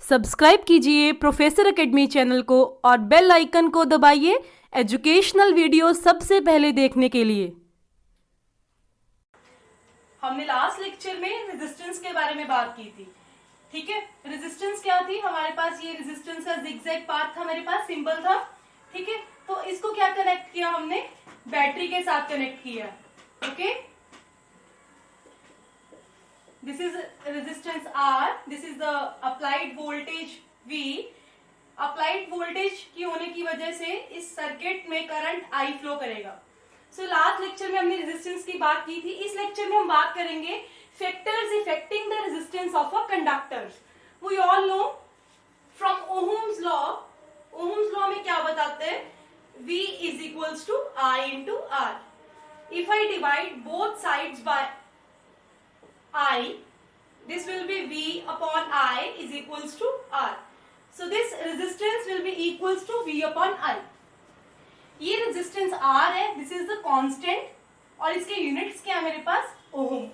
Subscribe कीजिए professor academy channel को और बेल आइकन को दबाइए एजुकेशनल वीडियो सबसे पहले देखने के लिए। हमने लास्ट लेक्चर में रेजिस्टेंस के बारे में बात की थी, ठीक है। रेजिस्टेंस क्या थी, हमारे पास ये रेजिस्टेंस का जिगजैग पाथ था, मेरे पास सिंबल था, ठीक है। तो इसको क्या कनेक्ट किया हमने, बैटरी के साथ कनेक्ट किया, okay. This is resistance R, this is the applied voltage V. Applied voltage की होने की वजह से इस सर्किट में करंट I फ्लो करेगा। लास्ट लेक्चर में हमने रेजिस्टेंस की बात की थी। इस लेक्चर में हम बात करेंगे factors affecting the resistance of a conductor. We all know from Ohm's law, Ohm's law में क्या बताते हैं, V is equals to I into R. If I divide both sides by I, this will be V upon I is equals to R. So this resistance will be equals to V upon I. ये resistance R है, this is the constant, और इसके units क्या है मेरे पास, ओम।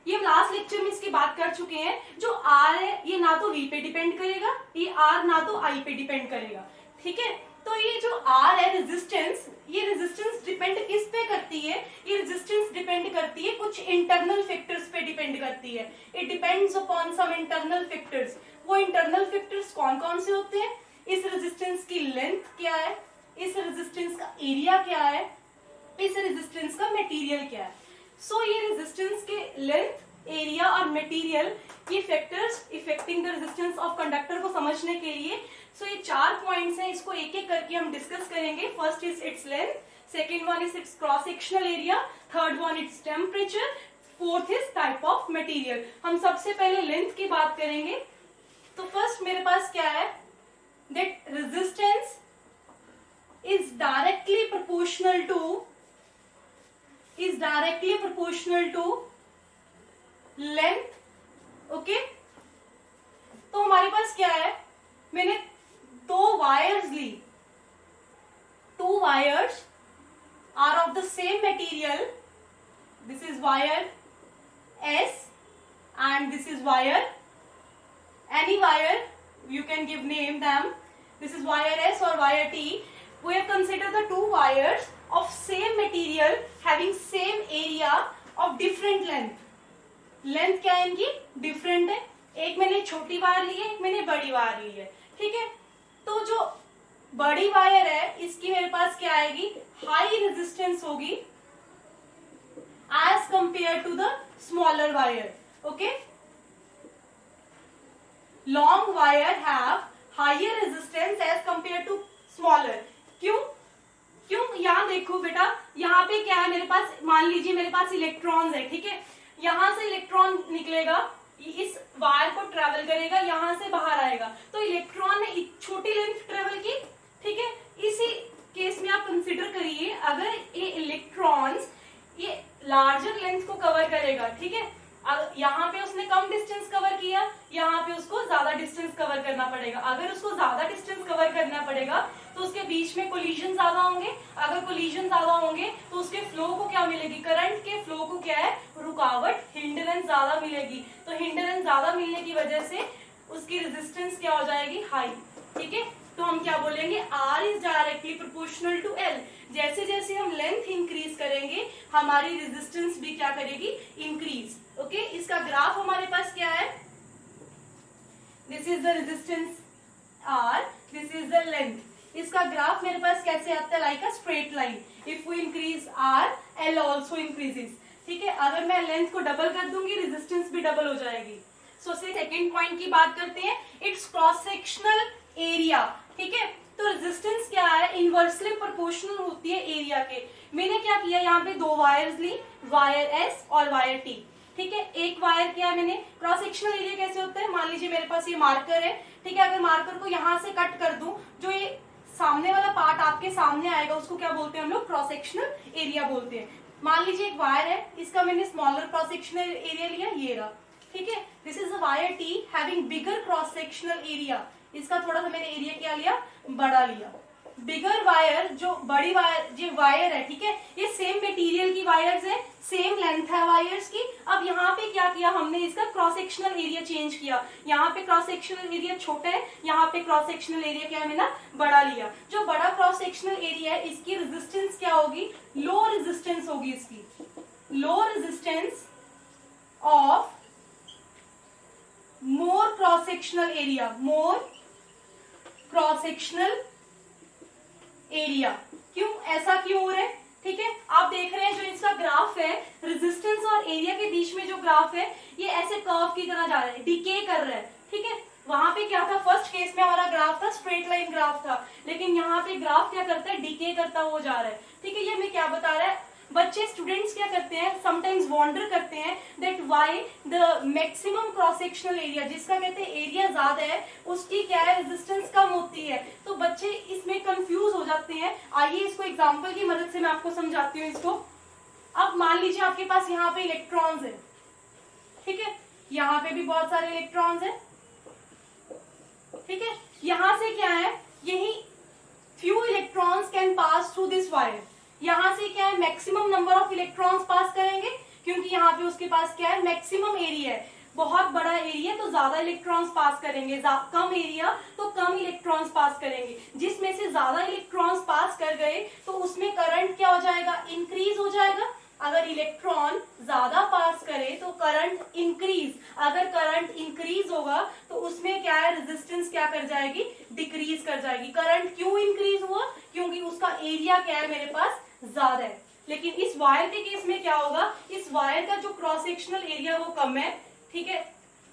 ये हम last lecture में इसकी बात कर चुके हैं। जो R है ये ना तो V पे डिपेंड करेगा, ये R ना तो I पे डिपेंड करेगा, ठीक है। तो ये जो R है रेजिस्टेंस, ये रेजिस्टेंस डिपेंड किस पे करती है, ये रेजिस्टेंस डिपेंड करती है कुछ इंटरनल फैक्टर्स पे डिपेंड करती है। It depends upon some internal factors. वो इंटरनल फैक्टर्स कौन कौन से होते हैं, इस रेजिस्टेंस की लेंथ क्या है, इस रेजिस्टेंस का एरिया क्या है, इस रेजिस्टेंस का मटेरियल क्या है। सो ये रेजिस्टेंस के लेंथ, एरिया और मटेरियल, ये factors affecting the resistance of conductor को समझने के लिए ये 4 पॉइंट्स हैं, इसको एक एक करके हम डिस्कस करेंगे। First is its length, second one is it's cross sectional area, third one its temperature, fourth is type of material. हम सबसे पहले लेंथ की बात करेंगे। तो फर्स्ट मेरे पास क्या है, that resistance is directly proportional to length, okay. तो हमारे पास क्या है, मैंने दो वायर्स ली, 2 wires are of the same material, this is wire S and this is wire, any wire you can give name them, this is wire S or wire T. We have considered the 2 wires of same material having same area of different length. Length क्या है इनकी, different है। एक मैंने छोटी wire ली है, एक मैंने बड़ी वायर ली है, ठीक है। तो जो बड़ी वायर है इसकी मेरे पास क्या आएगी, हाई रेजिस्टेंस होगी as compare to the smaller wire, okay. Long wire have higher resistance as compare to smaller. क्यों, यहां देखो बेटा, यहाँ पे क्या है मेरे पास, मान लीजिए मेरे पास इलेक्ट्रॉन्स है, ठीक है। यहां से इलेक्ट्रॉन निकलेगा, इस वायर को ट्रेवल करेगा, यहां से बाहर आएगा। तो इलेक्ट्रॉन ने एक छोटी लेंथ ट्रेवल की, ठीक है। इसी केस में आप कंसीडर करिए, अगर ये इलेक्ट्रॉन्स ये लार्जर लेंथ को कवर करेगा, ठीक है। यहाँ पे उसने कम डिस्टेंस कवर किया, यहाँ पे उसको ज्यादा डिस्टेंस कवर करना पड़ेगा। अगर उसको ज्यादा डिस्टेंस कवर करना पड़ेगा तो उसके बीच में कोलिजन ज्यादा होंगे। अगर कोलिजन ज्यादा होंगे तो उसके फ्लो को क्या मिलेगी, करंट के फ्लो को क्या है, रुकावट, हिंडरेंस ज्यादा मिलेगी। तो हिंडरेंस ज्यादा मिलने की वजह से उसकी रेजिस्टेंस क्या हो जाएगी, हाई, ठीक है। तो हम क्या बोलेंगे, R is directly proportional to L। जैसे जैसे हम लेंथ इंक्रीज करेंगे हमारी रेजिस्टेंस भी क्या करेगी, इंक्रीज, ओके। इसका ग्राफ हमारे पास क्या है, this is the resistance R, this is the length. इसका ग्राफ मेरे पास कैसे आता है, like a straight line. If we increase R, L also increases, ठीक है। अगर मैं लेंथ को डबल कर दूंगी रेजिस्टेंस भी डबल हो जाएगी। सेकेंड पॉइंट की बात करते हैं, इट्स क्रॉस सेक्शनल एरिया, ठीक है। तो रेजिस्टेंस क्या है, इनवर्सली प्रोपोर्शनल होती है एरिया के। मैंने क्या किया, यहाँ पे 2 वायर्स ली, वायर S और वायर T, ठीक है। एक वायर क्या है, मैंने क्रॉस सेक्शनल एरिया कैसे होता है, मान लीजिए मेरे पास ये मार्कर है, ठीक है। अगर मार्कर को यहाँ से कट कर दूं, जो ये सामने वाला पार्ट आपके सामने आएगा उसको क्या बोलते हैं हम लोग, क्रॉस सेक्शनल एरिया बोलते हैं। मान लीजिए एक वायर है, इसका मैंने स्मॉलर क्रॉस सेक्शनल एरिया लिया, ये रहा, ठीक है। This is a wire T having bigger cross sectional area. इसका थोड़ा सा मैंने एरिया क्या लिया, बड़ा लिया, बिगर वायर, जो बड़ी वायर, जो वायर है, ठीक है, ये सेम मटेरियल की वायर्स है, सेम लेंथ है वायर्स की। अब यहाँ पे क्या किया हमने, इसका क्रॉस सेक्शनल एरिया चेंज किया। यहाँ पे क्रॉस सेक्शनल एरिया छोटा है, यहाँ पे क्रॉस सेक्शनल एरिया क्या है ना, बड़ा लिया। जो बड़ा क्रॉस सेक्शनल एरिया है इसकी रेजिस्टेंस क्या होगी, लो रेजिस्टेंस होगी इसकी, low resistance of more cross sectional area, more cross sectional area. क्यों, ऐसा क्यों हो रहा है, ठीक है। आप देख रहे हैं जो इसका ग्राफ है, रेजिस्टेंस और एरिया के बीच में जो ग्राफ है ये ऐसे कर्व की तरह जा रहा है, डिके कर रहा है, ठीक है। वहां पे क्या था, फर्स्ट केस में हमारा ग्राफ था, स्ट्रेट लाइन ग्राफ था, लेकिन यहाँ पे ग्राफ क्या करता है, डिके करता हुआ जा रहा है, ठीक है। ये हमें क्या बता रहा है, बच्चे स्टूडेंट्स क्या करते हैं, समटाइम्स वॉन्डर करते हैं that why the maximum cross sectional area, जिसका कहते हैं एरिया ज्यादा है, उसकी क्या है, रेजिस्टेंस कम होती है। तो बच्चे इसमें कंफ्यूज हो जाते हैं। आइए इसको एग्जांपल की मदद से मैं आपको समझाती हूँ इसको। अब मान लीजिए आपके पास यहाँ पे इलेक्ट्रॉन्स है, ठीक है, यहाँ पे भी बहुत सारे इलेक्ट्रॉन्स है, ठीक है। यहां से क्या है, यही few electrons can pass through this wire. यहां से क्या है, मैक्सिमम नंबर ऑफ इलेक्ट्रॉन्स पास करेंगे, क्योंकि यहाँ पे उसके पास क्या है, मैक्सिमम एरिया है, बहुत बड़ा एरिया तो ज्यादा इलेक्ट्रॉन्स पास करेंगे, कम एरिया तो कम इलेक्ट्रॉन्स पास करेंगे। जिसमें से ज्यादा इलेक्ट्रॉन्स पास कर गए तो उसमें करंट क्या हो जाएगा, इंक्रीज हो जाएगा। अगर इलेक्ट्रॉन ज्यादा पास करे तो करंट इंक्रीज, अगर करंट इंक्रीज होगा तो उसमें क्या है, रेजिस्टेंस क्या कर जाएगी, डिक्रीज कर जाएगी। करंट क्यों इंक्रीज हुआ, क्योंकि उसका एरिया क्या है, मेरे पास ज्यादा है। लेकिन इस वायर के केस में क्या होगा, इस वायर का जो क्रॉस सेक्शनल एरिया वो कम है, ठीक है,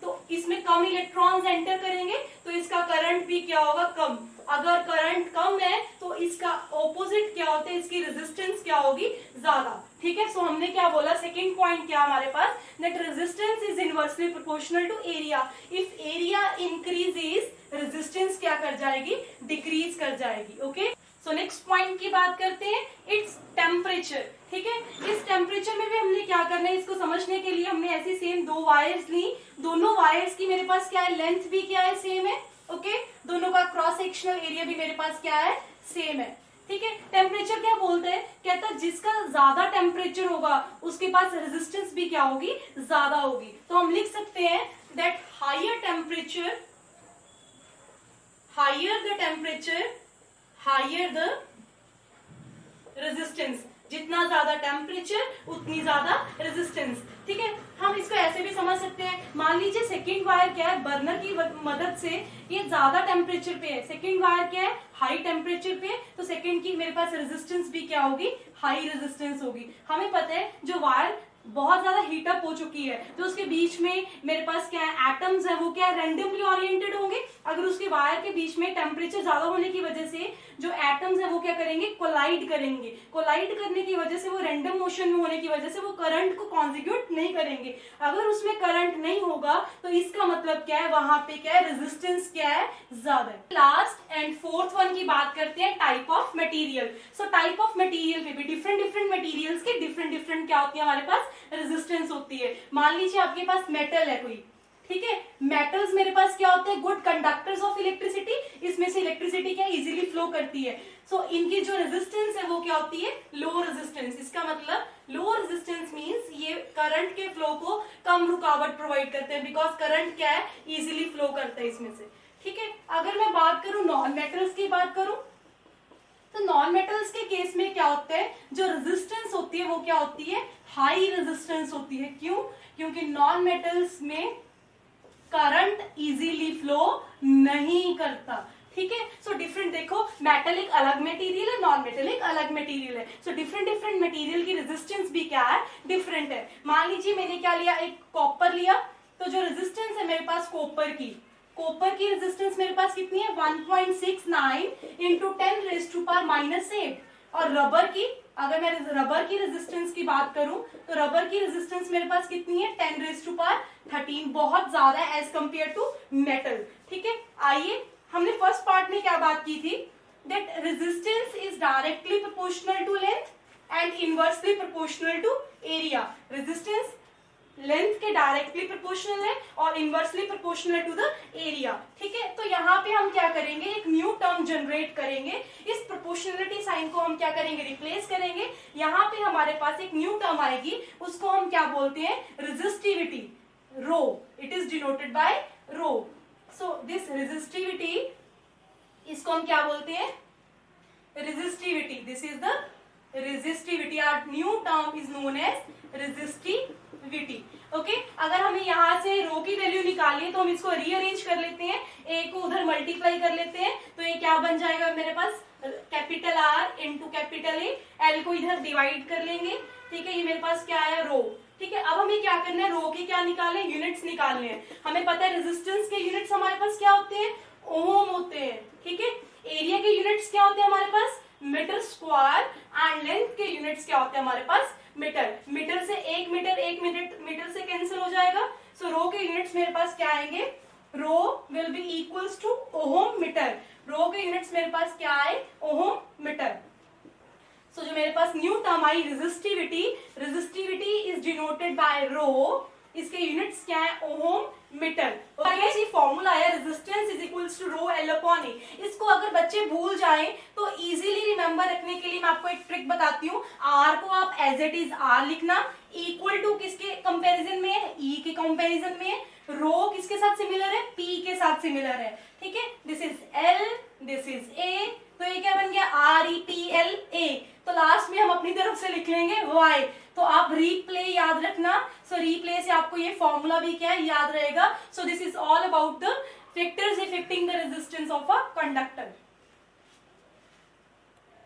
तो इसमें कम इलेक्ट्रॉन्स एंटर करेंगे तो इसका करंट भी क्या होगा, कम। अगर करंट कम है तो इसका ऑपोजिट क्या होता है, इसकी रेजिस्टेंस क्या होगी, ज्यादा, ठीक है। सो हमने क्या बोला, सेकंड पॉइंट क्या हमारे पास, that resistance is inversely proportional to area. If area increases, resistance क्या कर जाएगी, डिक्रीज कर जाएगी। ओके, सो नेक्स्ट पॉइंट की बात करते हैं, इट्स टेम्परेचर, ठीक है। इस टेम्परेचर में भी हमने क्या करना है, इसको समझने के लिए हमने ऐसी सेम दो वायर्स ली, दोनों वायर्स की मेरे पास क्या है, लेंथ भी क्या है, सेम है, ओके। दोनों का क्रॉस सेक्शनल एरिया भी मेरे पास क्या है, सेम है, ठीक है। टेम्परेचर क्या बोलते हैं, कहता है जिसका ज्यादा टेम्परेचर होगा उसके पास रेजिस्टेंस भी क्या होगी, ज्यादा होगी। तो हम लिख सकते हैं that higher temperature, higher the temperature, higher the resistance. जितना ज्यादा टेम्परेचर उतनी ज्यादा रेजिस्टेंस, ठीक है। हम इसको ऐसे भी समझ सकते हैं, मान लीजिए सेकंड वायर क्या है, बर्नर की मदद से ये ज्यादा टेम्परेचर पे है, सेकंड वायर क्या है, हाई टेम्परेचर पे, तो सेकंड की मेरे पास रेजिस्टेंस भी क्या होगी, हाई रेजिस्टेंस होगी। हमें पता है जो वायर बहुत ज्यादा हीटअप हो चुकी है तो उसके बीच में मेरे पास क्या है, एटम्स है, वो क्या है, रैंडमली ओरिएंटेड होंगे। अगर उसके वायर के बीच में टेम्परेचर ज्यादा होने की वजह से जो एटम्स है वो क्या करेंगे, कोलाइड करेंगे। कोलाइड करने की वजह से, वो रैंडम मोशन में होने की वजह से वो करंट को कॉन्जिक्यूट नहीं करेंगे। अगर उसमें करंट नहीं होगा तो इसका मतलब क्या है, वहां पे क्या है, रेजिस्टेंस क्या है, ज्यादा है। लास्ट एंड फोर्थ वन की बात करते हैं, type of material. So type of material पे भी डिफरेंट डिफरेंट मटेरियल्स के डिफरेंट डिफरेंट क्या होती है, हमारे पास रेजिस्टेंस होती है। मान लीजिए आपके पास मेटल है कोई, ठीक है, मेटल्स मेरे पास क्या होते हैं, गुड कंडक्टर्स ऑफ इलेक्ट्रिसिटी, इसमें से इलेक्ट्रिसिटी क्या इजीली फ्लो करती है। सो इनकी जो रेजिस्टेंस है वो क्या होती है, लो रेजिस्टेंस। इसका मतलब लो रेजिस्टेंस मींस ये करंट के फ्लो को कम रुकावट प्रोवाइड करते हैं, बिकॉज करंट क्या है, इजीली फ्लो करता है इसमें से, ठीक है। अगर मैं बात करूं नॉन मेटल्स की बात करूं, तो नॉन मेटल्स के केस में क्या होता है, जो रेजिस्टेंस होती है वो क्या होती है, हाई रेजिस्टेंस होती है। क्यों, क्योंकि नॉन मेटल्स में करंट इजीली फ्लो नहीं करता, ठीक है। सो डिफरेंट, देखो मेटल एक अलग मटेरियल है, नॉन मेटल एक अलग मटेरियल है। सो डिफरेंट डिफरेंट मटेरियल की रेजिस्टेंस भी क्या है, डिफरेंट है। मान लीजिए मैंने क्या लिया, एक कॉपर लिया, तो जो रेजिस्टेंस है मेरे पास कॉपर की रेजिस्टेंस मेरे पास कितनी है, 1.69 इंटू 10⁻⁻8। और रबर की, अगर मैं रबर की रेजिस्टेंस की बात करूं तो रबर की रेजिस्टेंस मेरे पास कितनी है, 10⁻13, बहुत ज्यादा है एज कंपेयर टू मेटल, ठीक है। आइए, हमने फर्स्ट पार्ट में क्या बात की थी, that resistance is directly proportional to length and inversely proportional to area. Resistance length के डायरेक्टली प्रोपोर्शनल है और inversely proportional to the area, ठीक है। तो यहाँ यहाँ पे हम क्या करेंगे, एक न्यू टर्म जनरेट करेंगे, इस प्रोपोर्शनलिटी साइन को हम क्या करेंगे, रिप्लेस करेंगे। यहाँ पे हमारे पास एक न्यू टर्म आएगी, उसको हम क्या बोलते हैं, resistivity, rho, it is denoted by rho. So this resistivity, इसको हम क्या बोलते हैं, resistivity, this is the resistivity, our new term is known as resistivity. Okay, अगर हमें यहाँ से रो की वैल्यू निकालिए तो हम इसको रीअरेंज कर लेते हैं, ए को उधर मल्टीप्लाई कर लेते हैं, तो ये क्या बन जाएगा मेरे पास, capital R into capital A, L को इधर डिवाइड कर लेंगे, ठीक है, ये मेरे पास क्या है, रो। ठीक है, अब हमें क्या करना है, रो के क्या निकाले, यूनिट्स निकालने हैं। हमें पता है रेजिस्टेंस के यूनिट्स हमारे पास क्या होते हैं, ओम होते हैं। ठीक है, एरिया के यूनिट्स क्या होते हैं हमारे पास, मीटर स्क्वायर, एंड लेंथ के यूनिट्स क्या होते हैं हमारे पास, मीटर। मीटर से एक मीटर से कैंसिल हो जाएगा। सो रो के यूनिट्स मेरे पास क्या आएंगे, rho will be equals to ohm metre. Rho के यूनिट्स मेरे पास क्या आए, ओम मीटर। सो जो मेरे पास न्यू टर्म आई resistivity, resistivity is denoted by rho, इसके यूनिट्स क्या है, ओम मीटर। ये फॉर्मूला है, resistance is equals to rho L upon A. इसको अगर बच्चे भूल जाएं तो इजीली रिमेंबर रखने के लिए मैं आपको एक ट्रिक बताती हूँ। आर को आप एज इट इज आर लिखना, इक्वल टू किसके कंपैरिजन में है, ई के कंपैरिजन में है, रो किसके साथ सिमिलर है, पी के साथ सिमिलर है। ठीक है, this is L, this is a, तो ये क्या बन गया, R E P L A. तो लास्ट में हम अपनी तरफ से लिख लेंगे वाई। तो आप रीप्ले याद रखना, सो रीप्ले से आपको ये फॉर्मूला भी क्या है, याद रहेगा। So this is all about the factors affecting the resistance of a conductor.